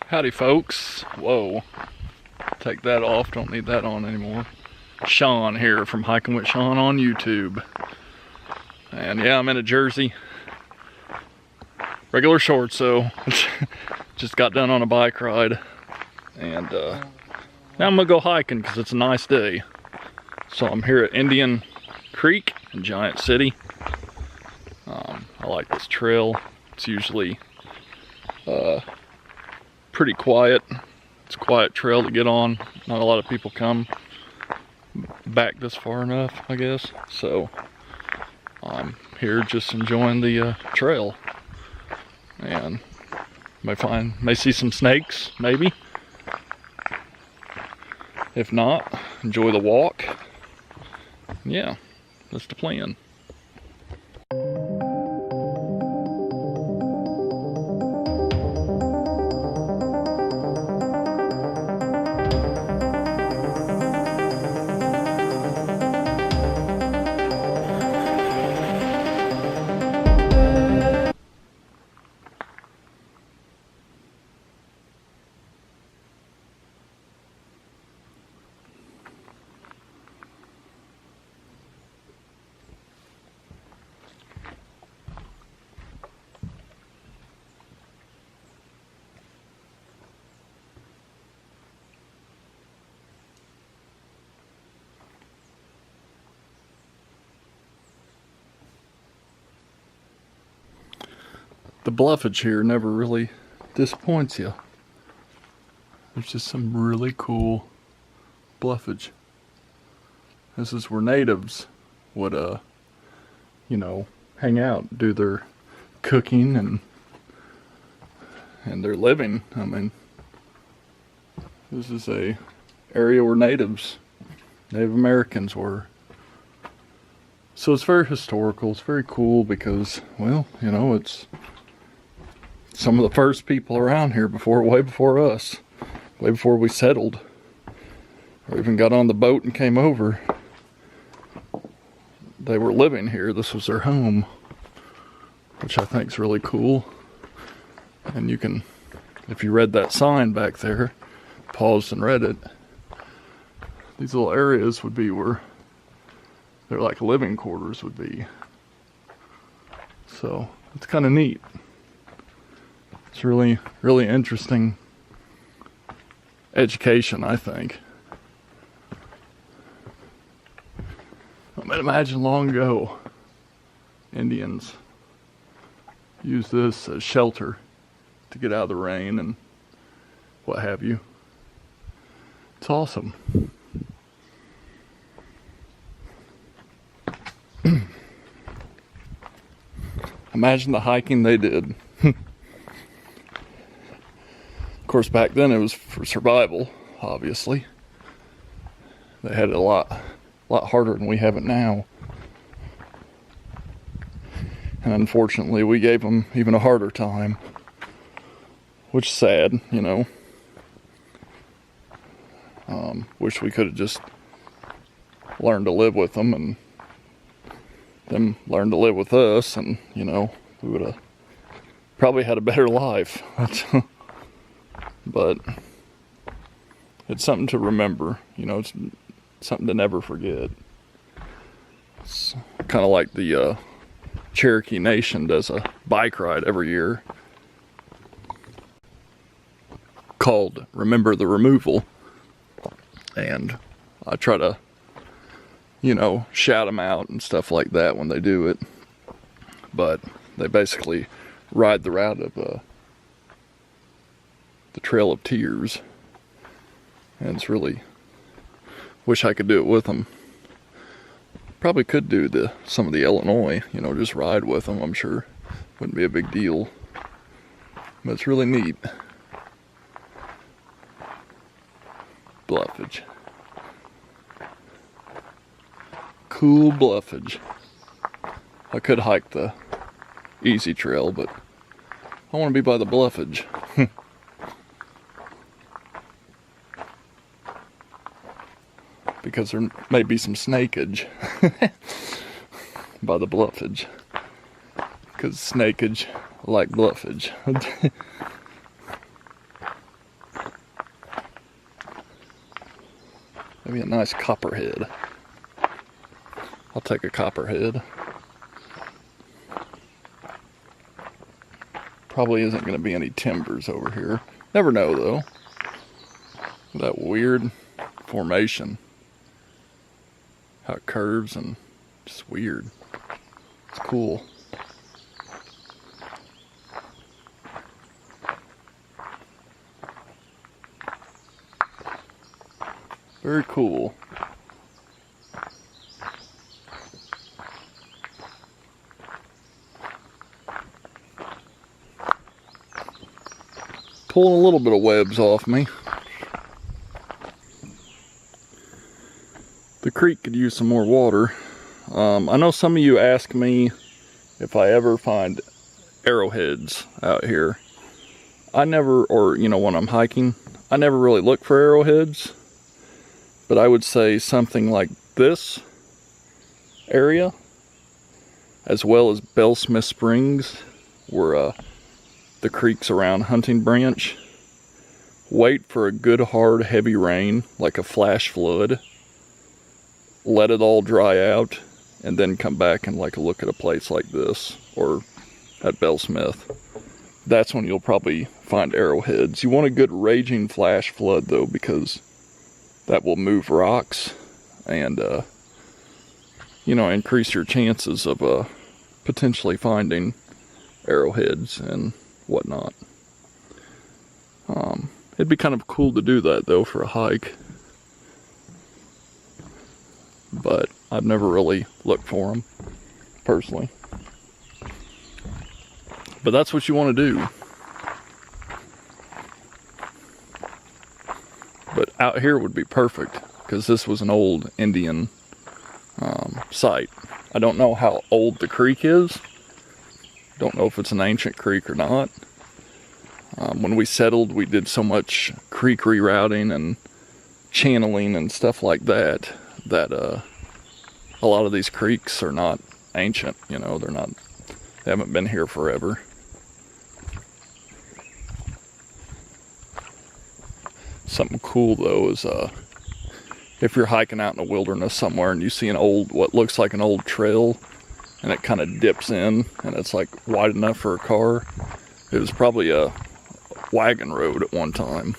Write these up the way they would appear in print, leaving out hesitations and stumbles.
Howdy folks. Whoa. Take that off, don't need that on anymore. Shawn here from Hiking with Shawn on YouTube. And yeah, I'm in a jersey. Regular shorts, so just got done on a bike ride. And now I'm gonna go hiking because it's a nice day. So I'm here at Indian Creek in Giant City. I like this trail. It's usually pretty quiet. It's a quiet trail to get on. Not a lot of people come back this far enough, I guess. So I'm here just enjoying the trail. And may see some snakes, maybe. If not, enjoy the walk. Yeah, that's the plan. The bluffage here never really disappoints you. There's just some really cool bluffage. This is where natives would, you know, hang out, do their cooking and their living. I mean, this is a area where Native Americans were. So it's very historical. It's very cool because, well, you know, it's some of the first people around here way before us, way before we settled, or even got on the boat and came over. They were living here. This was their home, which I think is really cool. And you can, if you read that sign back there, paused and read it, these little areas would be where they're like living quarters would be. So it's kind of neat. It's really, really interesting education, I think. I mean, imagine long ago, Indians used this as shelter to get out of the rain and what have you. It's awesome. Imagine the hiking they did. Of course, back then it was for survival, obviously. They had it a lot harder than we have it now. And unfortunately, we gave them even a harder time. Which is sad, you know. Wish we could have just learned to live with them and them learn to live with us, and, you know, we would have probably had a better life. But it's something to remember, you know, it's something to never forget. It's kind of like the Cherokee Nation does a bike ride every year called Remember the Removal. And I try to, you know, shout them out and stuff like that when they do it. But they basically ride the route of the Trail of Tears, and it's really, wish I could do it with them. Probably could do some of the Illinois, you know, just ride with them. I'm sure wouldn't be a big deal, but it's really neat. Bluffage, cool bluffage. I could hike the easy trail, but I want to be by the bluffage. Because there may be some snakeage by the bluffage. Because snakeage like bluffage. Maybe a nice copperhead. I'll take a copperhead. Probably isn't going to be any timbers over here. Never know though. That weird formation. How it curves and just weird. It's cool. Very cool. Pulling a little bit of webs off me. The creek could use some more water. I know some of you ask me if I ever find arrowheads out here. I never, or you know, when I'm hiking, I never really look for arrowheads. But I would say something like this area, as well as Bellsmith Springs, where the creeks around Hunting Branch. Wait for a good hard heavy rain, like a flash flood. Let it all dry out, and then come back and like look at a place like this, or at Bellsmith. That's when you'll probably find arrowheads. You want a good raging flash flood though, because that will move rocks and, you know, increase your chances of potentially finding arrowheads and whatnot. It'd be kind of cool to do that though for a hike, but I've never really looked for them personally. But that's what you want to do. But out here would be perfect, because this was an old Indian site. I don't know how old the creek is. Don't know if it's an ancient creek or not. When we settled, we did so much creek rerouting and channeling and stuff like that, that a lot of these creeks are not ancient, you know, they haven't been here forever. Something cool though is if you're hiking out in the wilderness somewhere and you see what looks like an old trail, and it kind of dips in and it's like wide enough for a car. It was probably a wagon road at one time.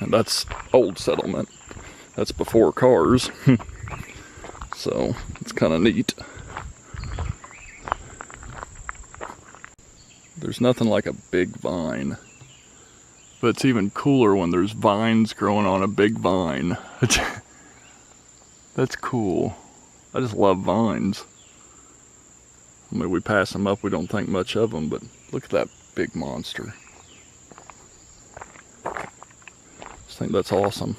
And that's old settlement. That's before cars. So it's kind of neat. There's nothing like a big vine. But it's even cooler when there's vines growing on a big vine. That's cool. I just love vines. I mean, we pass them up, we don't think much of them, but look at that big monster. I just think that's awesome.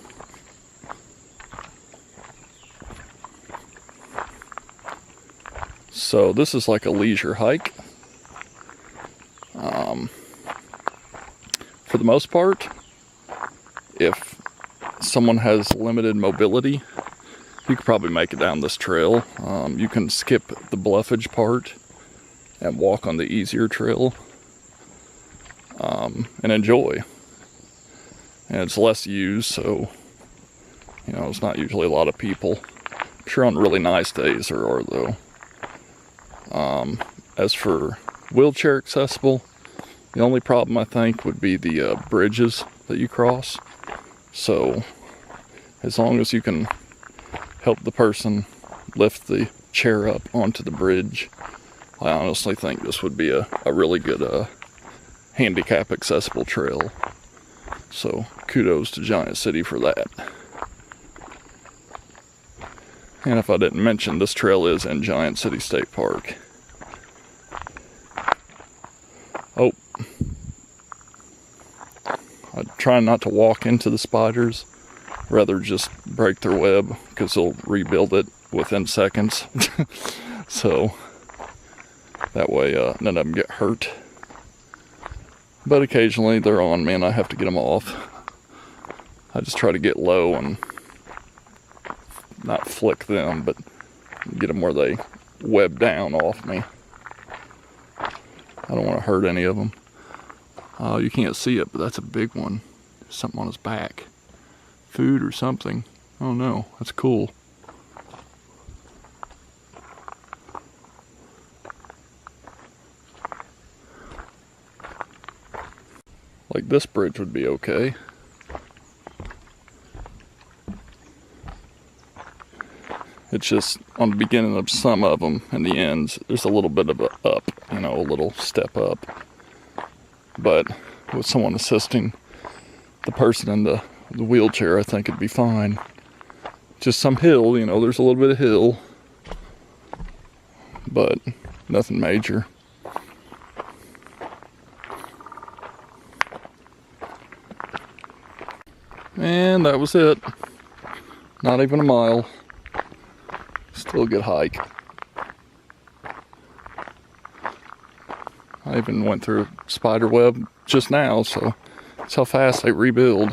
So this is like a leisure hike. For the most part, if someone has limited mobility, you could probably make it down this trail. You can skip the bluffage part and walk on the easier trail and enjoy. And it's less used, so you know, it's not usually a lot of people. I'm sure on really nice days there are though. As for wheelchair accessible, the only problem I think would be the bridges that you cross. So as long as you can help the person lift the chair up onto the bridge, I honestly think this would be a really good handicap accessible trail. So kudos to Giant City for that. And if I didn't mention, this trail is in Giant City State Park. Oh, I try not to walk into the spiders, rather just break their web, because they'll rebuild it within seconds. So that way none of them get hurt. But occasionally they're on me and I have to get them off. I just try to get low and not flick them, but get them where they web down off me. I don't want to hurt any of them. You can't see it, but that's a big one. There's something on his back. Food or something. Oh no, that's cool. Like this bridge would be okay. It's just on the beginning of some of them and the ends, there's a little bit of a up, you know, a little step up. But with someone assisting the person in the wheelchair, I think it'd be fine. Just some hill, you know, there's a little bit of hill, but nothing major. And that was it. Not even a mile. Still a good hike. I even went through a spider web just now, so that's how fast they rebuild.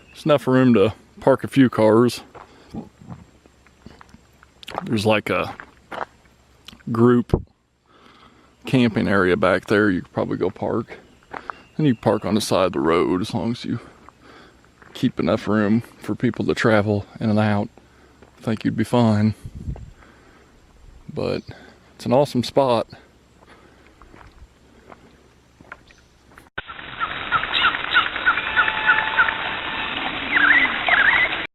There's enough room to park a few cars. There's like a group camping area back there you could probably go park. And you park on the side of the road as long as you keep enough room for people to travel in and out. I think you'd be fine. But it's an awesome spot.